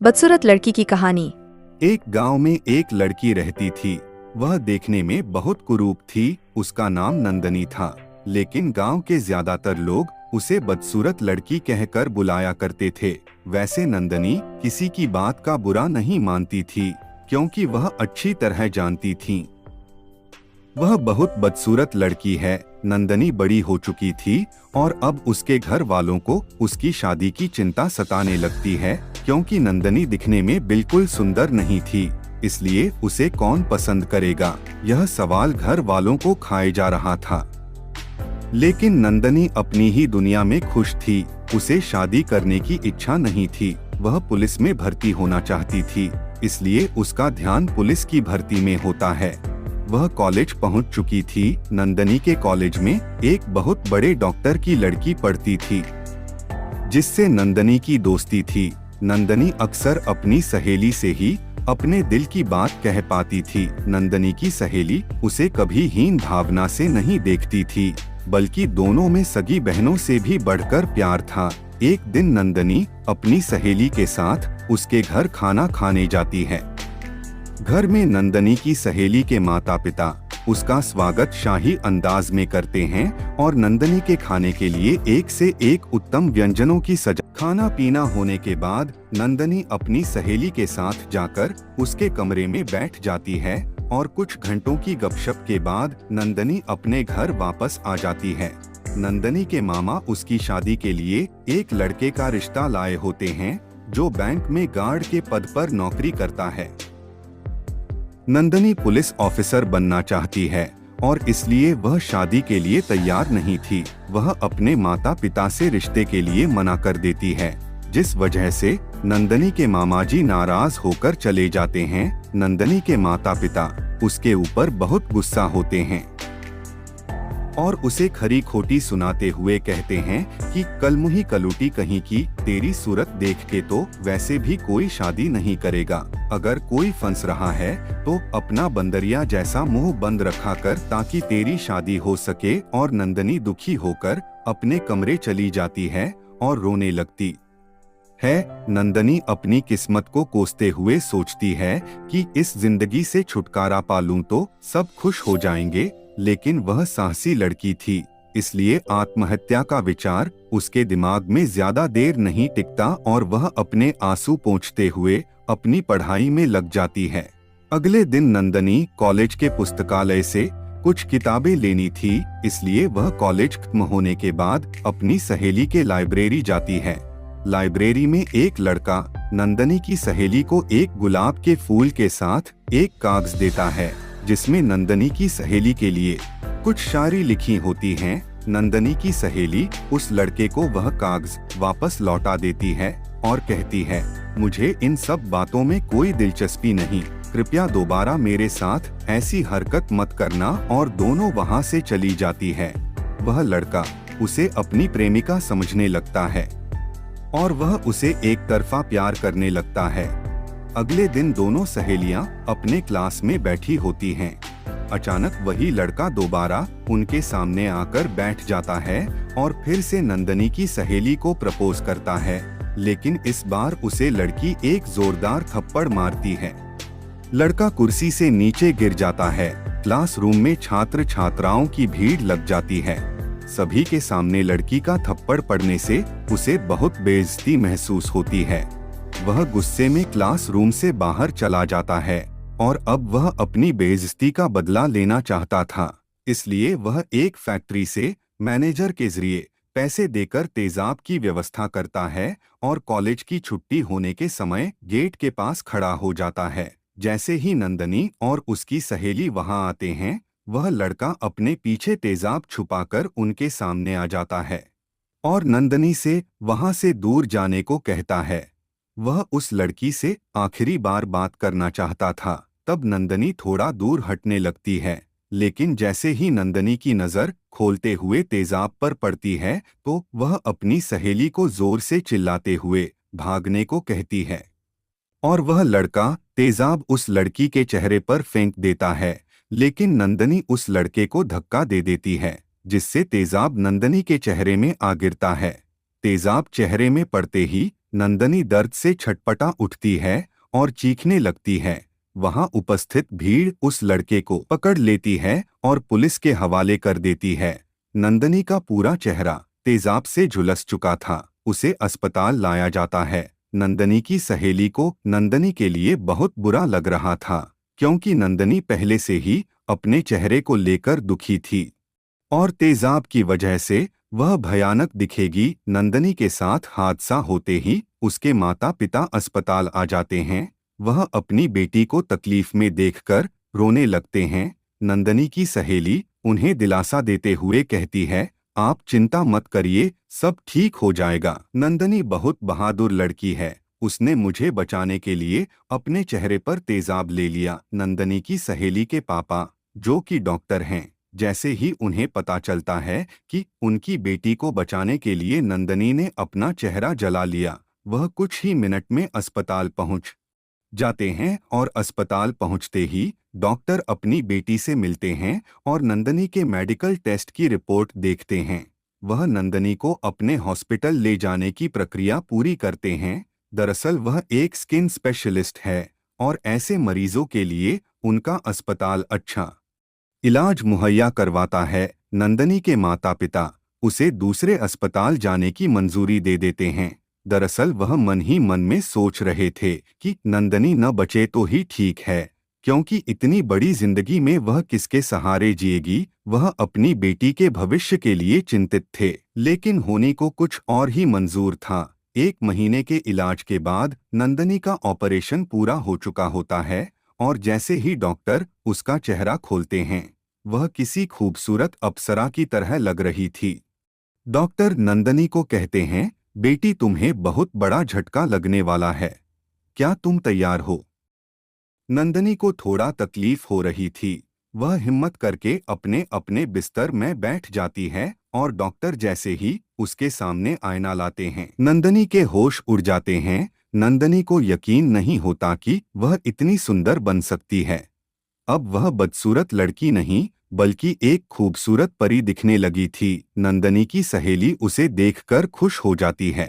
बदसूरत लड़की की कहानी। एक गांव में एक लड़की रहती थी। वह देखने में बहुत कुरूप थी। उसका नाम नंदनी था, लेकिन गांव के ज्यादातर लोग उसे बदसूरत लड़की कहकर बुलाया करते थे। वैसे नंदनी किसी की बात का बुरा नहीं मानती थी, क्योंकि वह अच्छी तरह जानती थी वह बहुत बदसूरत लड़की है। नंदनी बड़ी हो चुकी थी और अब उसके घर वालों को उसकी शादी की चिंता सताने लगती है, क्योंकि नंदनी दिखने में बिल्कुल सुंदर नहीं थी। इसलिए उसे कौन पसंद करेगा, यह सवाल घर वालों को खाए जा रहा था। लेकिन नंदनी अपनी ही दुनिया में खुश थी। उसे शादी करने की इच्छा नहीं थी। वह पुलिस में भर्ती होना चाहती थी, इसलिए उसका ध्यान पुलिस की भर्ती में होता है। वह कॉलेज पहुंच चुकी थी। नंदनी के कॉलेज में एक बहुत बड़े डॉक्टर की लड़की पढ़ती थी, जिससे नंदनी की दोस्ती थी। नंदनी अक्सर अपनी सहेली से ही अपने दिल की बात कह पाती थी। नंदनी की सहेली उसे कभी हीन भावना से नहीं देखती थी, बल्कि दोनों में सगी बहनों से भी बढ़कर प्यार था। एक दिन नंदनी अपनी सहेली के साथ उसके घर खाना खाने जाती है। घर में नंदनी की सहेली के माता पिता उसका स्वागत शाही अंदाज में करते हैं और नंदनी के खाने के लिए एक से एक उत्तम व्यंजनों की सजा। खाना पीना होने के बाद नंदनी अपनी सहेली के साथ जाकर उसके कमरे में बैठ जाती है और कुछ घंटों की गपशप के बाद नंदनी अपने घर वापस आ जाती है। नंदनी के मामा उसकी शादी के लिए एक लड़के का रिश्ता लाए होते हैं, जो बैंक में गार्ड के पद पर नौकरी करता है। नंदनी पुलिस ऑफिसर बनना चाहती है और इसलिए वह शादी के लिए तैयार नहीं थी। वह अपने माता पिता से रिश्ते के लिए मना कर देती है, जिस वजह से नंदनी के मामाजी नाराज होकर चले जाते हैं। नंदनी के माता पिता उसके ऊपर बहुत गुस्सा होते हैं और उसे खरी खोटी सुनाते हुए कहते हैं कि कलमुही कलूटी कहीं की, तेरी सूरत देख के तो वैसे भी कोई शादी नहीं करेगा। अगर कोई फंस रहा है तो अपना बंदरिया जैसा मुंह बंद रखा कर, ताकि तेरी शादी हो सके। और नंदनी दुखी होकर अपने कमरे चली जाती है और रोने लगती है। नंदनी अपनी किस्मत को कोसते हुए सोचती है कि इस जिंदगी से छुटकारा पा लूं तो सब खुश हो जाएंगे, लेकिन वह साहसी लड़की थी, इसलिए आत्महत्या का विचार उसके दिमाग में ज्यादा देर नहीं टिकता और वह अपने आंसू पोंछते हुए अपनी पढ़ाई में लग जाती है। अगले दिन नंदनी कॉलेज के पुस्तकालय से कुछ किताबें लेनी थी, इसलिए वह कॉलेज खत्म होने के बाद अपनी सहेली के लाइब्रेरी जाती है। लाइब्रेरी में एक लड़का नंदनी की सहेली को एक गुलाब के फूल के साथ एक कागज देता है, जिसमें नंदनी की सहेली के लिए कुछ शायरी लिखी होती हैं। नंदनी की सहेली उस लड़के को वह कागज वापस लौटा देती है और कहती है, मुझे इन सब बातों में कोई दिलचस्पी नहीं, कृपया दोबारा मेरे साथ ऐसी हरकत मत करना। और दोनों वहां से चली जाती है। वह लड़का उसे अपनी प्रेमिका समझने लगता है और वह उसे एक तरफा प्यार करने लगता है। अगले दिन दोनों सहेलियां अपने क्लास में बैठी होती हैं। अचानक वही लड़का दोबारा उनके सामने आकर बैठ जाता है और फिर से नंदनी की सहेली को प्रपोज करता है, लेकिन इस बार उसे लड़की एक जोरदार थप्पड़ मारती है। लड़का कुर्सी से नीचे गिर जाता है। क्लासरूम में छात्र छात्राओं की भीड़ लग जाती है। सभी के सामने लड़की का थप्पड़ पड़ने से उसे बहुत बेइज्जती महसूस होती है। वह गुस्से में क्लासरूम से बाहर चला जाता है और अब वह अपनी बेइज्जती का बदला लेना चाहता था, इसलिए वह एक फैक्ट्री से मैनेजर के जरिए पैसे देकर तेजाब की व्यवस्था करता है और कॉलेज की छुट्टी होने के समय गेट के पास खड़ा हो जाता है। जैसे ही नंदनी और उसकी सहेली वहां आते हैं, वह लड़का अपने पीछे तेजाब छुपाकर उनके सामने आ जाता है और नंदनी से वहां से दूर जाने को कहता है। वह उस लड़की से आखिरी बार बात करना चाहता था। तब नंदनी थोड़ा दूर हटने लगती है, लेकिन जैसे ही नंदनी की नजर खोलते हुए तेजाब पर पड़ती है तो वह अपनी सहेली को जोर से चिल्लाते हुए भागने को कहती है और वह लड़का तेजाब उस लड़की के चेहरे पर फेंक देता है, लेकिन नंदनी उस लड़के को धक्का दे देती है, जिससे तेजाब नंदनी के चेहरे में आ गिरता है। तेजाब चेहरे में पड़ते ही नंदनी दर्द से छटपटा उठती है और चीखने लगती है। वहां उपस्थित भीड़ उस लड़के को पकड़ लेती है और पुलिस के हवाले कर देती है। नंदनी का पूरा चेहरा तेजाब से झुलस चुका था। उसे अस्पताल लाया जाता है। नंदनी की सहेली को नंदनी के लिए बहुत बुरा लग रहा था, क्योंकि नंदनी पहले से ही अपने चेहरे को लेकर दुखी थी और तेजाब की वजह से वह भयानक दिखेगी। नंदनी के साथ हादसा होते ही उसके माता पिता अस्पताल आ जाते हैं। वह अपनी बेटी को तकलीफ में देखकर रोने लगते हैं। नंदनी की सहेली उन्हें दिलासा देते हुए कहती है, आप चिंता मत करिए, सब ठीक हो जाएगा। नंदनी बहुत बहादुर लड़की है। उसने मुझे बचाने के लिए अपने चेहरे पर तेजाब ले लिया। नंदनी की सहेली के पापा, जो कि डॉक्टर हैं, जैसे ही उन्हें पता चलता है कि उनकी बेटी को बचाने के लिए नंदनी ने अपना चेहरा जला लिया, वह कुछ ही मिनट में अस्पताल पहुंच जाते हैं और अस्पताल पहुंचते ही डॉक्टर अपनी बेटी से मिलते हैं और नंदनी के मेडिकल टेस्ट की रिपोर्ट देखते हैं। वह नंदनी को अपने हॉस्पिटल ले जाने की प्रक्रिया पूरी करते हैं। दरअसल वह एक स्किन स्पेशलिस्ट है और ऐसे मरीजों के लिए उनका अस्पताल अच्छा इलाज मुहैया करवाता है। नंदनी के माता पिता उसे दूसरे अस्पताल जाने की मंजूरी दे देते हैं। दरअसल वह मन ही मन में सोच रहे थे कि नंदनी न बचे तो ही ठीक है, क्योंकि इतनी बड़ी जिंदगी में वह किसके सहारे जिएगी। वह अपनी बेटी के भविष्य के लिए चिंतित थे, लेकिन होने को कुछ और ही मंजूर था। 1 महीने के इलाज के बाद नंदनी का ऑपरेशन पूरा हो चुका होता है और जैसे ही डॉक्टर उसका चेहरा खोलते हैं, वह किसी खूबसूरत अप्सरा की तरह लग रही थी। डॉक्टर नंदनी को कहते हैं, बेटी तुम्हें बहुत बड़ा झटका लगने वाला है, क्या तुम तैयार हो? नंदनी को थोड़ा तकलीफ हो रही थी। वह हिम्मत करके अपने अपने बिस्तर में बैठ जाती है और डॉक्टर जैसे ही उसके सामने आईना लाते हैं, नंदनी के होश उड़ जाते हैं। नंदनी को यकीन नहीं होता कि वह इतनी सुंदर बन सकती है। अब वह बदसूरत लड़की नहीं बल्कि एक खूबसूरत परी दिखने लगी थी। नंदनी की सहेली उसे देखकर खुश हो जाती है।